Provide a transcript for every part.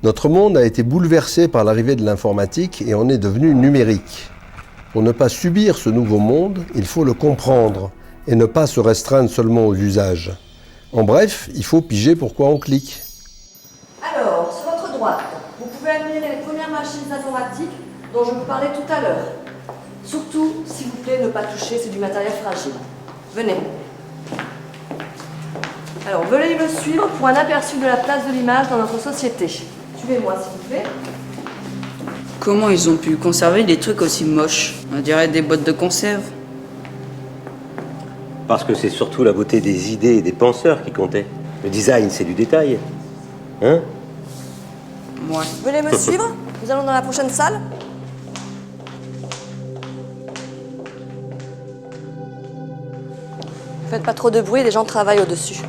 Notre monde a été bouleversé par l'arrivée de l'informatique et en est devenu numérique. Pour ne pas subir ce nouveau monde, il faut le comprendre et ne pas se restreindre seulement aux usages. En bref, il faut piger pourquoi on clique. Alors, sur votre droite, vous pouvez admirer les premières machines informatiques dont je vous parlais tout à l'heure. Surtout, s'il vous plaît, ne pas toucher, c'est du matériel fragile. Venez. Alors, veuillez me suivre pour un aperçu de la place de l'image dans notre société. Suivez-moi, s'il vous plaît. Comment ils ont pu conserver des trucs aussi moches? On dirait des boîtes de conserve. Parce que c'est surtout la beauté des idées et des penseurs qui comptait. Le design, c'est du détail. Hein? Ouais. Venez me suivre, nous allons dans la prochaine salle. Faites pas trop de bruit, les gens travaillent au-dessus.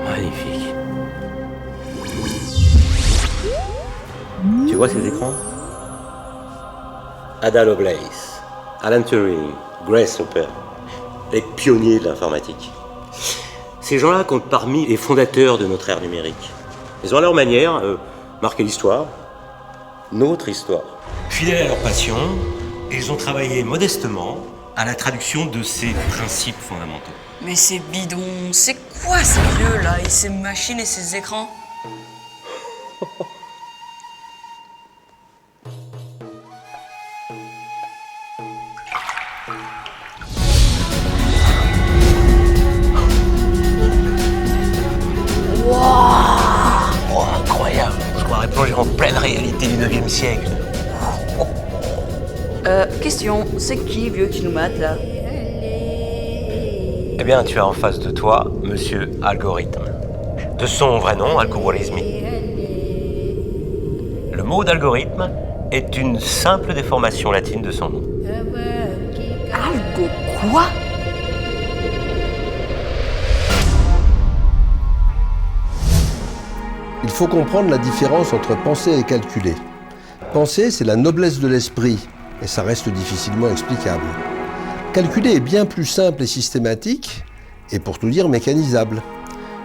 Magnifique. Tu vois ces écrans? Ada Lovelace, Alan Turing, Grace Hopper, les pionniers de l'informatique. Ces gens-là comptent parmi les fondateurs de notre ère numérique. Ils ont à leur manière marqué l'histoire, notre histoire. Fidèles à leur passion, ils ont travaillé modestement à la traduction de ces principes fondamentaux. Mais c'est bidon, c'est quoi ces vieux là, et ces machines et ces écrans? Oh, incroyable! Je croirais plonger en pleine réalité du 9e siècle. Question, c'est qui vieux qui nous mate là? Eh bien, tu as en face de toi Monsieur Algorithme. De son vrai nom, Al-Khwarizmi. Le mot d'algorithme est une simple déformation latine de son nom. Algo quoi? Il faut comprendre la différence entre penser et calculer. Penser, c'est la noblesse de l'esprit, et ça reste difficilement explicable. Calculer est bien plus simple et systématique, et pour tout dire mécanisable.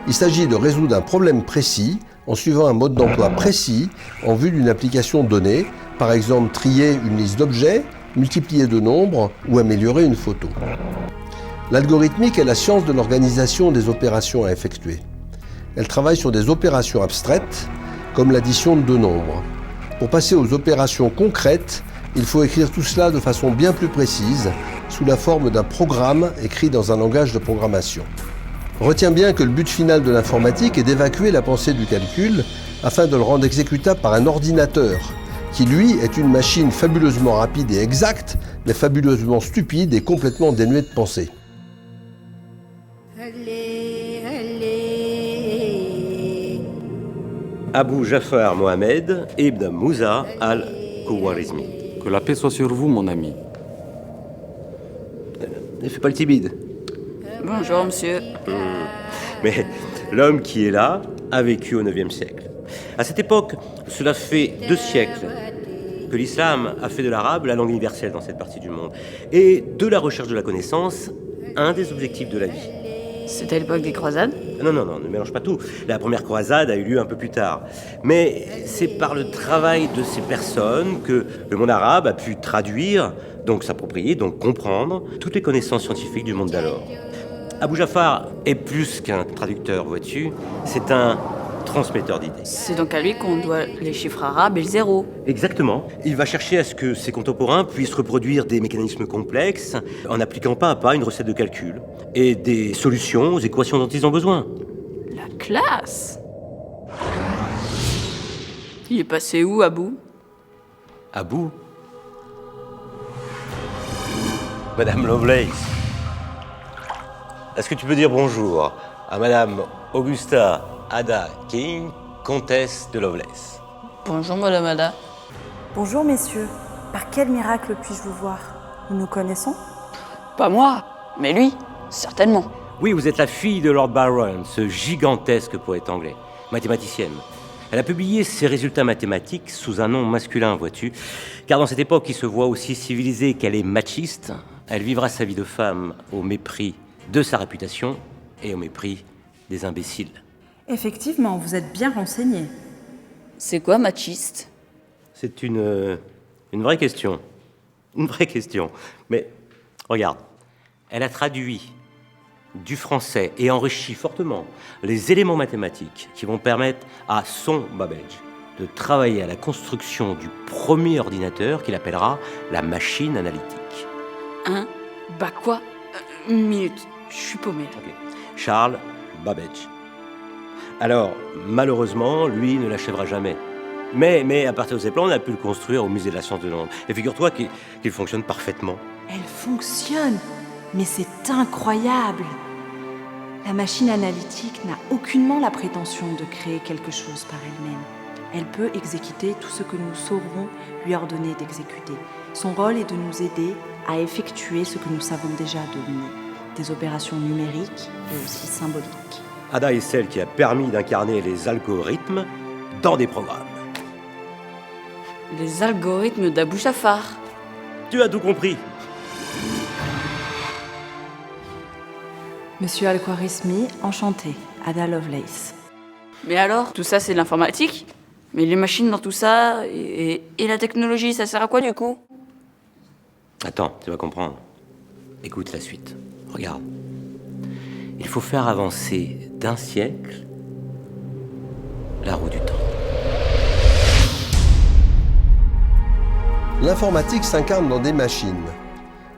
Il s'agit de résoudre un problème précis en suivant un mode d'emploi précis en vue d'une application donnée, par exemple trier une liste d'objets, multiplier de nombres ou améliorer une photo. L'algorithmique est la science de l'organisation des opérations à effectuer. Elle travaille sur des opérations abstraites, comme l'addition de deux nombres. Pour passer aux opérations concrètes, il faut écrire tout cela de façon bien plus précise, sous la forme d'un programme écrit dans un langage de programmation. Retiens bien que le but final de l'informatique est d'évacuer la pensée du calcul afin de le rendre exécutable par un ordinateur, qui lui est une machine fabuleusement rapide et exacte, mais fabuleusement stupide et complètement dénuée de pensée. Abu Jafar Mohamed ibn Moussa al-Khwarizmi. Que la paix soit sur vous, mon ami. Ne fais pas le timide. Bonjour monsieur. Mais l'homme qui est là a vécu au 9e siècle. À cette époque, cela fait 2 siècles que l'islam a fait de l'arabe la langue universelle dans cette partie du monde. Et de la recherche de la connaissance, un des objectifs de la vie. C'était à l'époque des croisades? Non, ne mélange pas tout. La première croisade a eu lieu un peu plus tard. Mais c'est par le travail de ces personnes que le monde arabe a pu traduire, donc s'approprier, donc comprendre toutes les connaissances scientifiques du monde d'alors. Abu Jafar est plus qu'un traducteur, vois-tu. C'est un transmetteur d'idées. C'est donc à lui qu'on doit les chiffres arabes et le zéro. Exactement. Il va chercher à ce que ses contemporains puissent reproduire des mécanismes complexes en appliquant pas à pas une recette de calcul et des solutions aux équations dont ils ont besoin. La classe! Il est passé où, Abou? À bout. Madame Lovelace, est-ce que tu peux dire bonjour à Madame Augusta Ada King, comtesse de Lovelace? Bonjour, Madame Ada. Bonjour messieurs, par quel miracle puis-je vous voir? Nous nous connaissons? Pas moi, mais lui, certainement. Oui, vous êtes la fille de Lord Byron, ce gigantesque poète anglais, mathématicienne. Elle a publié ses résultats mathématiques sous un nom masculin, vois-tu, car dans cette époque qui se voit aussi civilisée qu'elle est machiste, elle vivra sa vie de femme au mépris de sa réputation et au mépris des imbéciles. Effectivement, vous êtes bien renseigné. C'est quoi, machiste? C'est une vraie question. Une vraie question. Mais regarde, elle a traduit du français et enrichi fortement les éléments mathématiques qui vont permettre à son Babbage de travailler à la construction du premier ordinateur qu'il appellera la machine analytique. Hein? Bah quoi? Une minute, je suis paumé. Ok. Charles Babbage. Alors, malheureusement, lui ne l'achèvera jamais. Mais à partir de ses plans, on a pu le construire au musée de la science de Londres. Et figure-toi qu'il fonctionne parfaitement. Elle fonctionne, mais c'est incroyable. La machine analytique n'a aucunement la prétention de créer quelque chose par elle-même. Elle peut exécuter tout ce que nous saurons lui ordonner d'exécuter. Son rôle est de nous aider à effectuer ce que nous savons déjà deviner, des opérations numériques et aussi symboliques. Ada est celle qui a permis d'incarner les algorithmes dans des programmes. Les algorithmes d'Abou Jafar. Tu as tout compris. Monsieur Al-Khwarizmi, enchanté, Ada Lovelace. Mais alors, tout ça c'est de l'informatique? Mais les machines dans tout ça, et la technologie, ça sert à quoi du coup? Attends, tu vas comprendre. Écoute la suite. Regarde. Il faut faire avancer d'un siècle la roue du temps. L'informatique s'incarne dans des machines.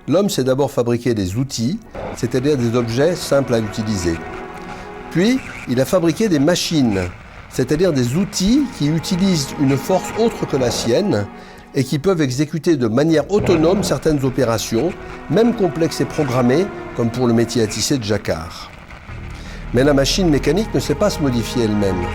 L'homme sait d'abord fabriquer des outils, c'est-à-dire des objets simples à utiliser. Puis, il a fabriqué des machines, c'est-à-dire des outils qui utilisent une force autre que la sienne et qui peuvent exécuter de manière autonome certaines opérations, même complexes et programmées, comme pour le métier à tisser de jacquard. Mais la machine mécanique ne sait pas se modifier elle-même.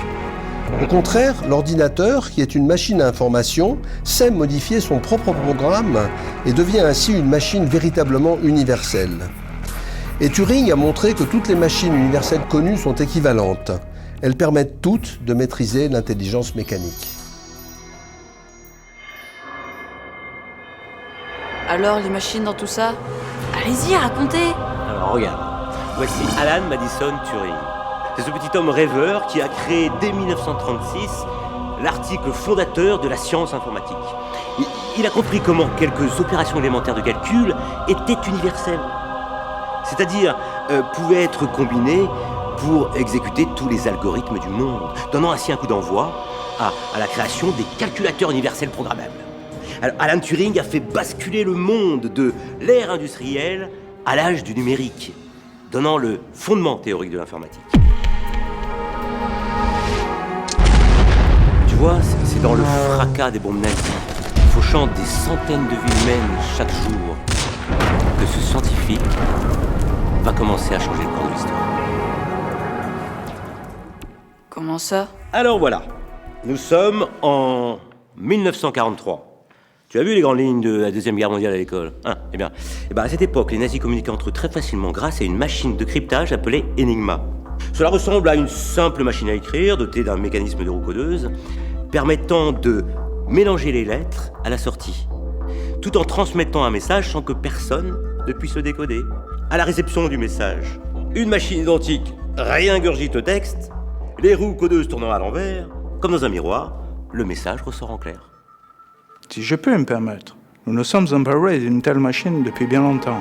Au contraire, l'ordinateur, qui est une machine à information, sait modifier son propre programme et devient ainsi une machine véritablement universelle. Et Turing a montré que toutes les machines universelles connues sont équivalentes. Elles permettent toutes de maîtriser l'intelligence mécanique. Alors, les machines dans tout ça? Allez-y, racontez! Alors regarde, voici Alan Madison Turing. C'est ce petit homme rêveur qui a créé dès 1936 l'article fondateur de la science informatique. Il a compris comment quelques opérations élémentaires de calcul étaient universelles. C'est-à-dire pouvaient être combinées pour exécuter tous les algorithmes du monde, donnant ainsi un coup d'envoi à la création des calculateurs universels programmables. Alors, Alan Turing a fait basculer le monde de l'ère industrielle à l'âge du numérique, donnant le fondement théorique de l'informatique. Tu vois, c'est dans le fracas des bombes nazies, fauchant des centaines de vies humaines chaque jour, que ce scientifique va commencer à changer le cours de l'histoire. Comment ça? Alors voilà, nous sommes en 1943. Tu as vu les grandes lignes de la Deuxième Guerre mondiale à l'école, hein? Eh bien, à cette époque, les nazis communiquaient entre eux très facilement grâce à une machine de cryptage appelée Enigma. Cela ressemble à une simple machine à écrire dotée d'un mécanisme de roue codeuse permettant de mélanger les lettres à la sortie, tout en transmettant un message sans que personne ne puisse le décoder. À la réception du message, une machine identique réingurgite le texte, les roues codeuses tournant à l'envers, comme dans un miroir, le message ressort en clair. Si je peux me permettre, nous nous sommes emparés d'une telle machine depuis bien longtemps.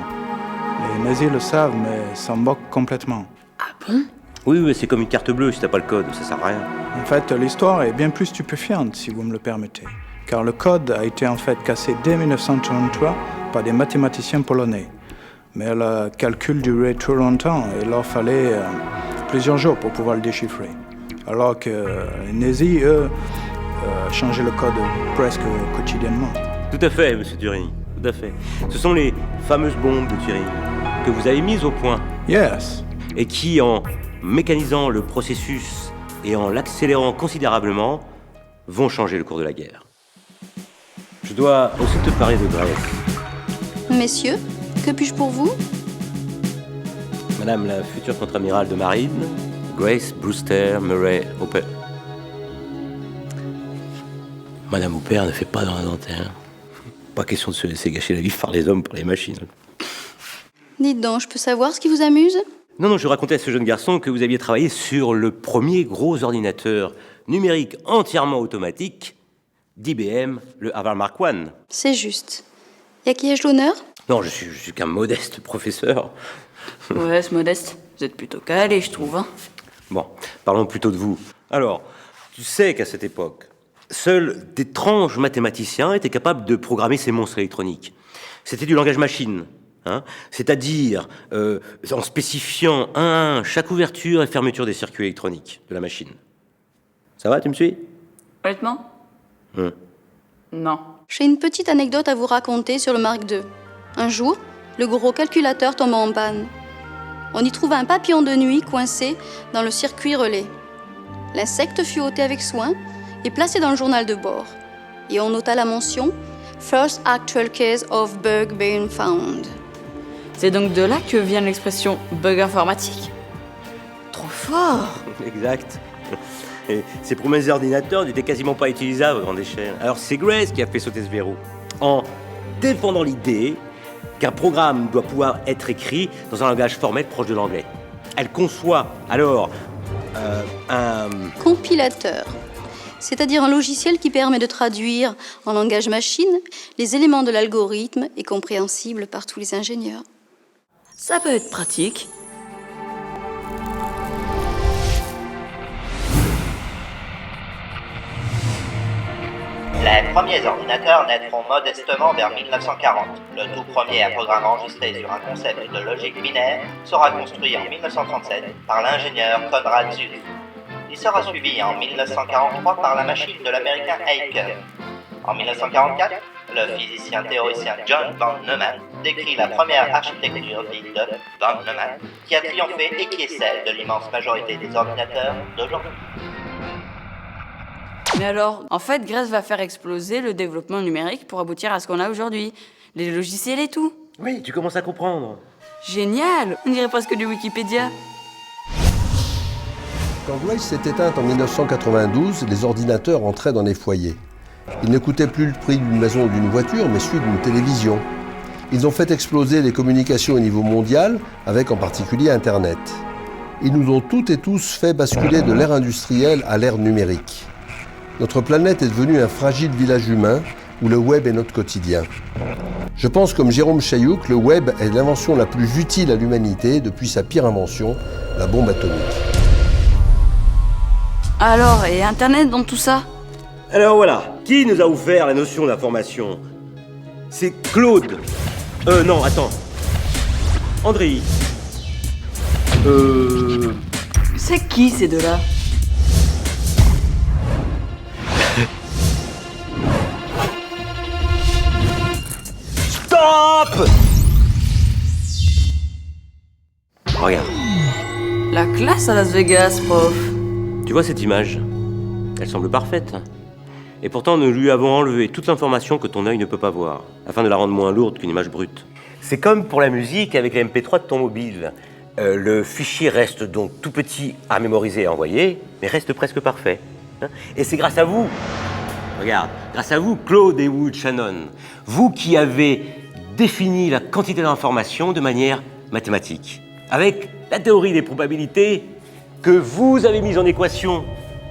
Les nazis le savent, mais s'en moquent complètement. Ah bon? Oui, c'est comme une carte bleue, si t'as pas le code, ça sert à rien. En fait, l'histoire est bien plus stupéfiante, si vous me le permettez. Car le code a été en fait cassé dès 1933 par des mathématiciens polonais. Mais le calcul durait trop longtemps et il leur fallait plusieurs jours pour pouvoir le déchiffrer. Alors que les nazis, eux, changeaient le code presque quotidiennement. Tout à fait, monsieur Turing, tout à fait. Ce sont les fameuses bombes de Turing que vous avez mises au point. Yes. Et qui, en mécanisant le processus et en l'accélérant considérablement, vont changer le cours de la guerre. Je dois aussi te parler de Grace. Messieurs, que puis-je pour vous? Madame la future contre-amirale de marine, Grace Brewster Murray Hooper. Madame Hooper ne fait pas dans la dentelle. Pas question de se laisser gâcher la vie par les hommes, par les machines. Dites donc, je peux savoir ce qui vous amuse? Non, je racontais à ce jeune garçon que vous aviez travaillé sur le premier gros ordinateur numérique entièrement automatique d'IBM, le Harvard Mark I. C'est juste. Et à qui ai-je l'honneur? Non, je suis qu'un modeste professeur. Ouais, c'est modeste. Vous êtes plutôt calé, je trouve. Hein. Bon, parlons plutôt de vous. Alors, tu sais qu'à cette époque, seuls d'étranges mathématiciens étaient capables de programmer ces monstres électroniques. C'était du langage machine. C'est-à-dire en spécifiant un à un chaque ouverture et fermeture des circuits électroniques de la machine. Ça va, tu me suis? Honnêtement? Non. J'ai une petite anecdote à vous raconter sur le Mark II. Un jour, le gros calculateur tomba en panne. On y trouva un papillon de nuit coincé dans le circuit relais. L'insecte fut ôté avec soin et placé dans le journal de bord. Et on nota la mention « First actual case of bug being found ». C'est donc de là que vient l'expression bug informatique? Trop fort! Exact. Et ces premiers ordinateurs n'étaient quasiment pas utilisables à grande échelle. Alors c'est Grace qui a fait sauter ce verrou, en défendant l'idée qu'un programme doit pouvoir être écrit dans un langage formel proche de l'anglais. Elle conçoit alors un compilateur, c'est-à-dire un logiciel qui permet de traduire en langage machine les éléments de l'algorithme et compréhensible par tous les ingénieurs. Ça peut être pratique. Les premiers ordinateurs naîtront modestement vers 1940. Le tout premier programme enregistré sur un concept de logique binaire sera construit en 1937 par l'ingénieur Konrad Zuse. Il sera suivi en 1943 par la machine de l'américain Aiken. En 1944, le physicien théoricien John von Neumann décrit la première architecture dite de von Neumann, qui a triomphé et qui est celle de l'immense majorité des ordinateurs d'aujourd'hui. Mais alors, en fait, Grace va faire exploser le développement numérique pour aboutir à ce qu'on a aujourd'hui. Les logiciels et tout. Oui, tu commences à comprendre. Génial! On dirait presque du Wikipédia. Quand Grace s'est éteinte en 1992, les ordinateurs entraient dans les foyers. Ils ne coûtaient plus le prix d'une maison ou d'une voiture, mais celui d'une télévision. Ils ont fait exploser les communications au niveau mondial, avec en particulier Internet. Ils nous ont toutes et tous fait basculer de l'ère industrielle à l'ère numérique. Notre planète est devenue un fragile village humain où le web est notre quotidien. Je pense comme Jérôme Chailloux que le web est l'invention la plus utile à l'humanité depuis sa pire invention, la bombe atomique. Alors, et Internet dans tout ça? Alors voilà, qui nous a ouvert la notion d'information? C'est Claude. Non, attends. André. C'est qui ces deux-là? Stop! Regarde. La classe à Las Vegas, prof. Tu vois cette image? Elle semble parfaite. Et pourtant, nous lui avons enlevé toute l'information que ton œil ne peut pas voir, afin de la rendre moins lourde qu'une image brute. C'est comme pour la musique avec les MP3 de ton mobile. Le fichier reste donc tout petit à mémoriser et à envoyer, mais reste presque parfait. Et c'est grâce à vous, regarde, grâce à vous, Claude et Wood Shannon, vous qui avez défini la quantité d'informations de manière mathématique, avec la théorie des probabilités que vous avez mise en équation,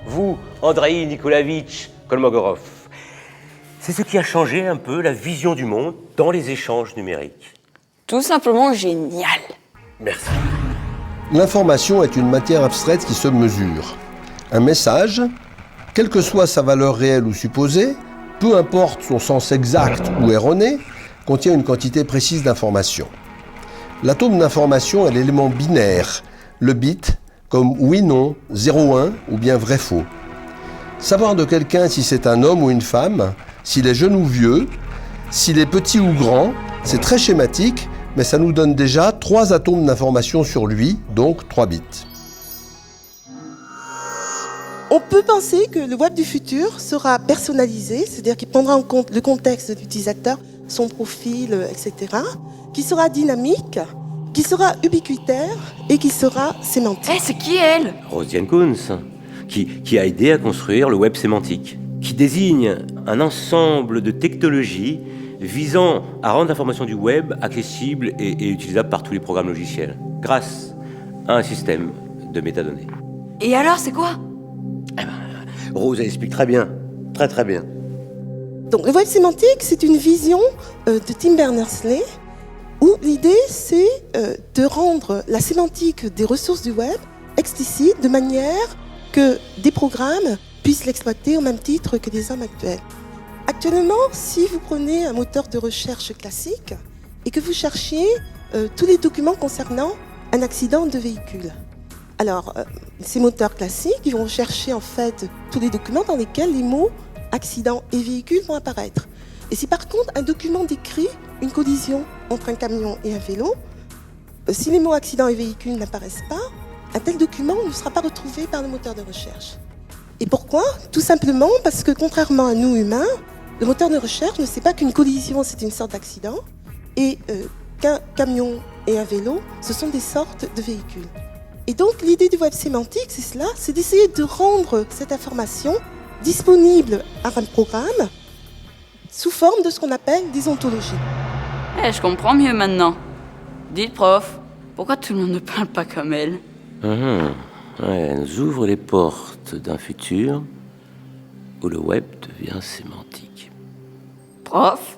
vous, Andreï Nikolaevitch Kolmogorov. C'est ce qui a changé un peu la vision du monde dans les échanges numériques. Tout simplement génial. Merci. L'information est une matière abstraite qui se mesure. Un message, quelle que soit sa valeur réelle ou supposée, peu importe son sens exact ou erroné, contient une quantité précise d'informations. L'atome d'information est l'élément binaire, le bit, comme oui-non, 0-1 ou bien vrai-faux. Savoir de quelqu'un si c'est un homme ou une femme, s'il est jeune ou vieux, s'il est petit ou grand, c'est très schématique, mais ça nous donne déjà 3 atomes d'information sur lui, donc 3 bits. On peut penser que le web du futur sera personnalisé, c'est-à-dire qu'il prendra en compte le contexte de l'utilisateur, son profil, etc., qui sera dynamique, qui sera ubiquitaire et qui sera sémantique. C'est qui elle? Rosdiane Kunz, qui a aidé à construire le web sémantique, qui désigne un ensemble de technologies visant à rendre l'information du web accessible et utilisable par tous les programmes logiciels, grâce à un système de métadonnées. Et alors, c'est quoi? Rose, elle explique très bien, très bien. Donc le web sémantique, c'est une vision de Tim Berners-Lee où l'idée, c'est de rendre la sémantique des ressources du web explicite de manière que des programmes puissent l'exploiter au même titre que des hommes actuels. Actuellement, si vous prenez un moteur de recherche classique et que vous cherchiez tous les documents concernant un accident de véhicule, alors ces moteurs classiques, ils vont chercher en fait tous les documents dans lesquels les mots accident et véhicule vont apparaître. Et si par contre un document décrit une collision entre un camion et un vélo, si les mots accident et véhicule n'apparaissent pas, un tel document ne sera pas retrouvé par le moteur de recherche. Et pourquoi? Tout simplement parce que contrairement à nous humains, le moteur de recherche ne sait pas qu'une collision c'est une sorte d'accident et qu'un camion et un vélo ce sont des sortes de véhicules. Et donc l'idée du web sémantique c'est cela, c'est d'essayer de rendre cette information disponible à un programme sous forme de ce qu'on appelle des ontologies. Je comprends mieux maintenant. Dites prof, pourquoi tout le monde ne parle pas comme elle? Elle nous ouvre les portes d'un futur où le web devient sémantique. Prof.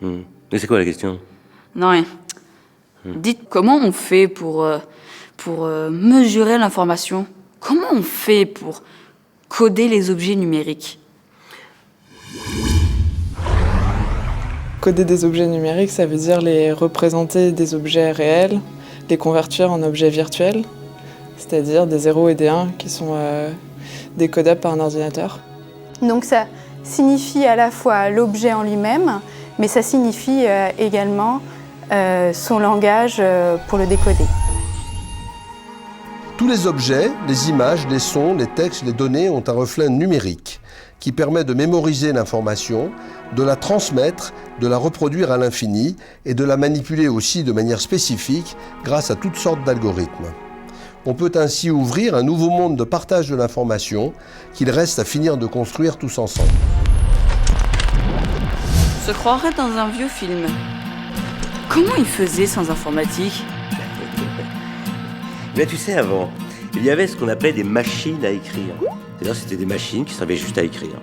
Mais c'est quoi la question? Non, rien. Dites comment on fait pour mesurer l'information? Comment on fait pour coder les objets numériques? Coder des objets numériques, ça veut dire les représenter des objets réels, les convertir en objets virtuels, c'est-à-dire des 0 et des 1 qui sont décodables par un ordinateur. Donc ça signifie à la fois l'objet en lui-même, mais ça signifie également son langage pour le décoder. Tous les objets, les images, les sons, les textes, les données ont un reflet numérique qui permet de mémoriser l'information, de la transmettre, de la reproduire à l'infini et de la manipuler aussi de manière spécifique grâce à toutes sortes d'algorithmes. On peut ainsi ouvrir un nouveau monde de partage de l'information qu'il reste à finir de construire tous ensemble. On se croirait dans un vieux film. Comment ils faisaient sans informatique? Mais tu sais, avant, il y avait ce qu'on appelait des machines à écrire. C'est-à-dire c'était des machines qui servaient juste à écrire.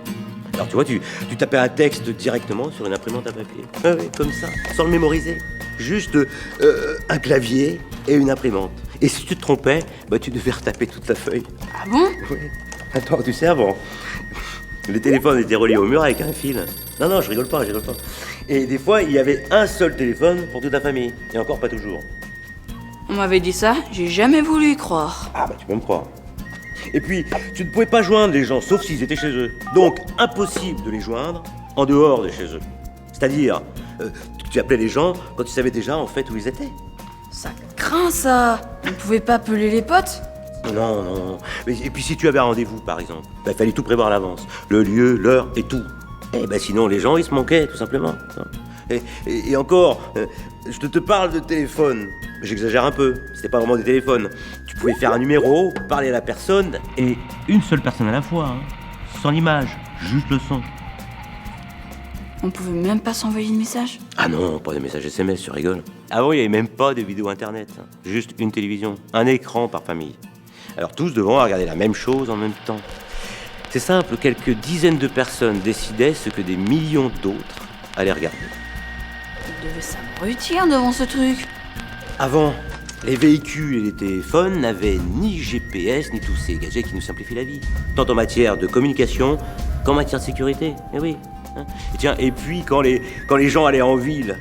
Alors tu vois, tu tapais un texte directement sur une imprimante à papier. Ouais, comme ça, sans le mémoriser. Juste un clavier et une imprimante. Et si tu te trompais, tu devais retaper toute la feuille. Ah bon? Oui. Attends, tu sais, avant, les téléphones étaient reliés au mur avec un fil. Non, je rigole pas. Et des fois, il y avait un seul téléphone pour toute la famille. Et encore pas toujours. On m'avait dit ça, j'ai jamais voulu y croire. Ah tu peux me croire. Et puis, tu ne pouvais pas joindre les gens, sauf s'ils étaient chez eux. Donc, impossible de les joindre en dehors de chez eux. C'est-à-dire, tu appelais les gens quand tu savais déjà en fait où ils étaient. Ça craint ça. On pouvait pas appeler les potes? Non. Et puis si tu avais un rendez-vous, par exemple, il fallait tout prévoir à l'avance. Le lieu, l'heure et tout. Sinon, les gens, ils se manquaient, tout simplement. Et encore, je te parle de téléphone. J'exagère un peu, c'était pas vraiment des téléphones. Tu pouvais faire un numéro, parler à la personne, et une seule personne à la fois, sans l'image, juste le son. On pouvait même pas s'envoyer de messages? Ah non, pas des messages SMS, tu rigoles. Avant, il n'y avait même pas de vidéo internet, juste une télévision, un écran par famille. Alors tous devant regarder la même chose en même temps. C'est simple, quelques dizaines de personnes décidaient ce que des millions d'autres allaient regarder. Ils devaient s'abrutir devant ce truc. Avant, les véhicules et les téléphones n'avaient ni GPS, ni tous ces gadgets qui nous simplifient la vie. Tant en matière de communication qu'en matière de sécurité. Eh oui. Et tiens, et puis quand les gens allaient en ville,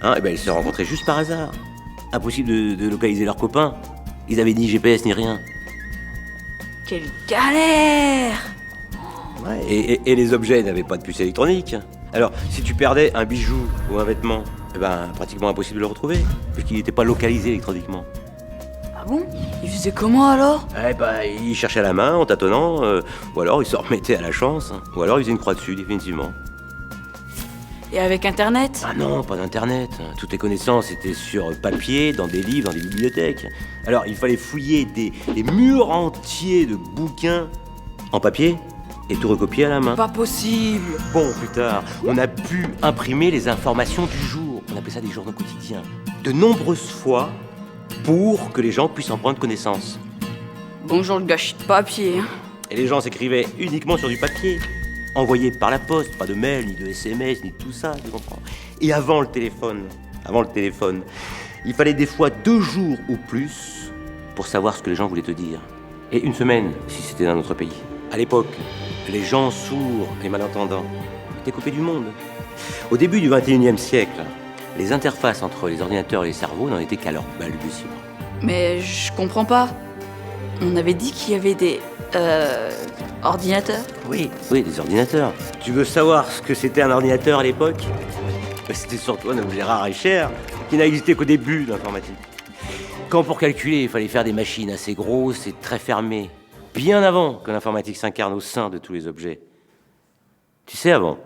eh ben, ils se rencontraient juste par hasard. Impossible de localiser leurs copains. Ils avaient ni GPS ni rien. Quelle galère! Ouais, et les objets n'avaient pas de puce électronique. Alors, si tu perdais un bijou ou un vêtement, eh ben, pratiquement impossible de le retrouver, puisqu'il n'était pas localisé électroniquement. Ah bon? Ils faisaient comment alors? Eh ben, ils cherchaient à la main en tâtonnant, ou alors ils se remettaient à la chance, ou alors ils faisaient une croix dessus, définitivement. Et avec Internet? Ah non, pas d'Internet. Toutes les connaissances étaient sur papier, dans des livres, dans des bibliothèques. Alors, il fallait fouiller des murs entiers de bouquins en papier et tout recopier à la main. Pas possible! Bon, plus tard, on a pu imprimer les informations du jour. On appelait ça des journaux quotidiens. De nombreuses fois, pour que les gens puissent en prendre connaissance. Bonjour le gâchis de papier. Et les gens s'écrivaient uniquement sur du papier. Envoyé par la poste, pas de mail, ni de SMS, ni de tout ça, tu comprends. Et avant le téléphone, il fallait des fois 2 jours ou plus pour savoir ce que les gens voulaient te dire. Et 1 semaine, si c'était dans notre pays. À l'époque, les gens sourds et malentendants étaient coupés du monde. Au début du XXIe siècle, les interfaces entre les ordinateurs et les cerveaux n'en étaient qu'à leur balbutiement. Mais je comprends pas. On avait dit qu'il y avait des... ordinateurs? Oui, des ordinateurs. Tu veux savoir ce que c'était un ordinateur à l'époque? C'était surtout un objet rare et cher qui n'a existé qu'au début de l'informatique. Quand pour calculer, il fallait faire des machines assez grosses et très fermées, bien avant que l'informatique s'incarne au sein de tous les objets. Tu sais, avant,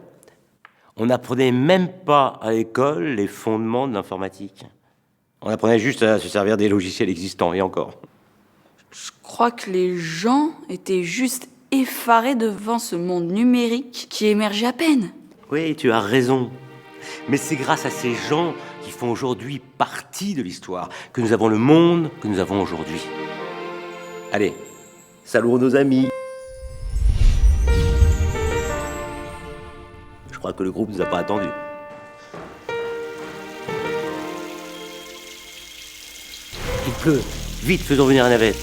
on n'apprenait même pas à l'école les fondements de l'informatique. On apprenait juste à se servir des logiciels existants, et encore. Je crois que les gens étaient juste effarés devant ce monde numérique qui émergeait à peine. Oui, tu as raison. Mais c'est grâce à ces gens qui font aujourd'hui partie de l'histoire que nous avons le monde que nous avons aujourd'hui. Allez, salut nos amis. Je crois que le groupe nous a pas attendus. Il pleut. Vite, faisons venir la navette.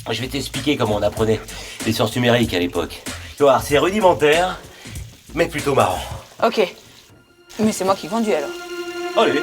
Je vais t'expliquer comment on apprenait les sciences numériques à l'époque. Tu vois, c'est rudimentaire, mais plutôt marrant. Ok. Mais c'est moi qui conduis alors. Allez.